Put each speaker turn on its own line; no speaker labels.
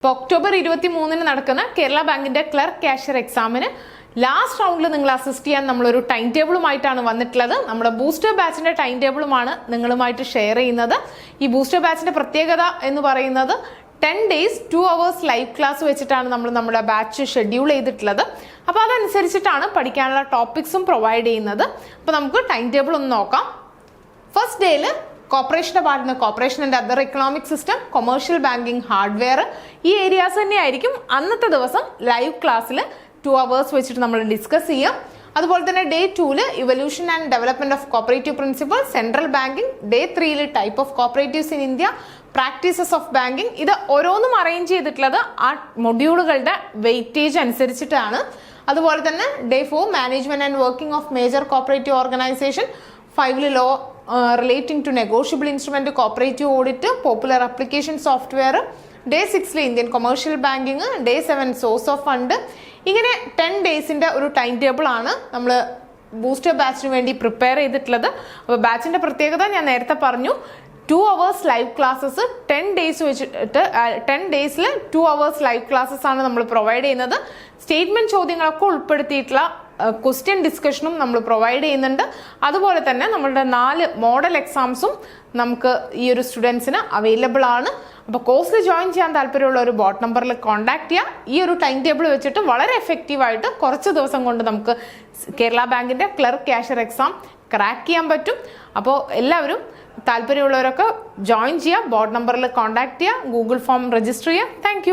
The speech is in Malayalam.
ഒക്ടോബർ 23 നടക്കുന്ന കേരള ബാങ്കിന്റെ ക്ലർക്ക് കാഷ്യർ എക്സാമിന് ലാസ്റ്റ് റൗണ്ടിൽ നിങ്ങൾ അസിസ്റ്റ് ചെയ്യാൻ നമ്മളൊരു ടൈം ടേബിളുമായിട്ടാണ് വന്നിട്ടുള്ളത്. നമ്മുടെ ബൂസ്റ്റർ ബാച്ചിന്റെ ടൈം ടേബിളുമാണ് നിങ്ങളുമായിട്ട് ഷെയർ ചെയ്യുന്നത്. ഈ ബൂസ്റ്റർ ബാച്ചിന്റെ പ്രത്യേകത എന്ന് പറയുന്നത് 10 days 2 hours ലൈവ് ക്ലാസ് വെച്ചിട്ടാണ് നമ്മൾ നമ്മുടെ ബാച്ച് ഷെഡ്യൂൾ ചെയ്തിട്ടുള്ളത്. അപ്പോൾ അതനുസരിച്ചിട്ടാണ് പഠിക്കാനുള്ള ടോപ്പിക്സും പ്രൊവൈഡ് ചെയ്യുന്നത്. അപ്പോൾ നമുക്ക് ടൈം ടേബിൾ ഒന്ന് നോക്കാം. ഫസ്റ്റ് ഡേയിൽ കോർപ്പറേഷൻ്റെ പാർട്ടിന് corporation and other economic system, commercial banking, hardware, ഈ ഏരിയാസ് തന്നെയായിരിക്കും അന്നത്തെ ദിവസം ലൈവ് ക്ലാസ്സിൽ 2 hours വെച്ചിട്ട് നമ്മൾ ഡിസ്കസ് ചെയ്യാം. അതുപോലെ തന്നെ day 2 evolution and development of cooperative principle, central banking, day 3 type of cooperatives in India, practices of banking. ഇത് ഓരോന്നും അറേഞ്ച് ചെയ്തിട്ടുള്ളത് ആ മൊഡ്യൂളുകളുടെ വെയിറ്റേജ് അനുസരിച്ചിട്ടാണ്. അതുപോലെ തന്നെ day 4 management and working of major cooperative organisation, 5 law relating to negotiable instrument, cooperative audit, popular application software, day 6 Indian commercial banking, day 7 source of fund. ഇങ്ങനെ 10 ഡേയ്സിന്റെ ഒരു ടൈം ടേബിൾ ആണ് നമ്മൾ ബൂസ്റ്റർ ബാച്ചിന് വേണ്ടി പ്രിപ്പയർ ചെയ്തിട്ടുള്ളത്. അപ്പോൾ ബാച്ചിന്റെ പ്രത്യേകത ഞാൻ നേരത്തെ പറഞ്ഞു. 2 hours ലൈവ് ക്ലാസ്സസ് 10 days വെച്ചിട്ട് 10 days 2 hours ലൈവ് ക്ലാസ്സസ് ആണ് നമ്മൾ പ്രൊവൈഡ് ചെയ്യുന്നത്. സ്റ്റേറ്റ്മെന്റ് ചോദ്യങ്ങളൊക്കെ ഉൾപ്പെടുത്തിയിട്ടുള്ള ക്വസ്റ്റ്യൻ ഡിസ്കഷനും നമ്മൾ പ്രൊവൈഡ് ചെയ്യുന്നുണ്ട്. അതുപോലെ തന്നെ നമ്മളുടെ 4 മോഡൽ എക്സാംസും നമുക്ക് ഈ ഒരു സ്റ്റുഡൻസിന് അവൈലബിൾ ആണ്. അപ്പോൾ കോഴ്സിൽ ജോയിൻ ചെയ്യാൻ താല്പര്യമുള്ള ഒരു ബോട്ട് നമ്പറിൽ കോൺടാക്ട് ചെയ്യുക. ഈ ഒരു ടൈം ടേബിൾ വെച്ചിട്ട് വളരെ എഫക്റ്റീവായിട്ട് കുറച്ച് ദിവസം കൊണ്ട് നമുക്ക് കേരള ബാങ്കിന്റെ ക്ലർക്ക് കാഷ്യർ എക്സാം ക്രാക്ക് ചെയ്യാൻ പറ്റും. അപ്പോൾ എല്ലാവരും താല്പര്യമുള്ളവരൊക്കെ ജോയിൻ ചെയ്യുക, ബോട്ട് നമ്പറിൽ കോൺടാക്ട് ചെയ്യുക, ഗൂഗിൾ ഫോം രജിസ്റ്റർ ചെയ്യുക. താങ്ക്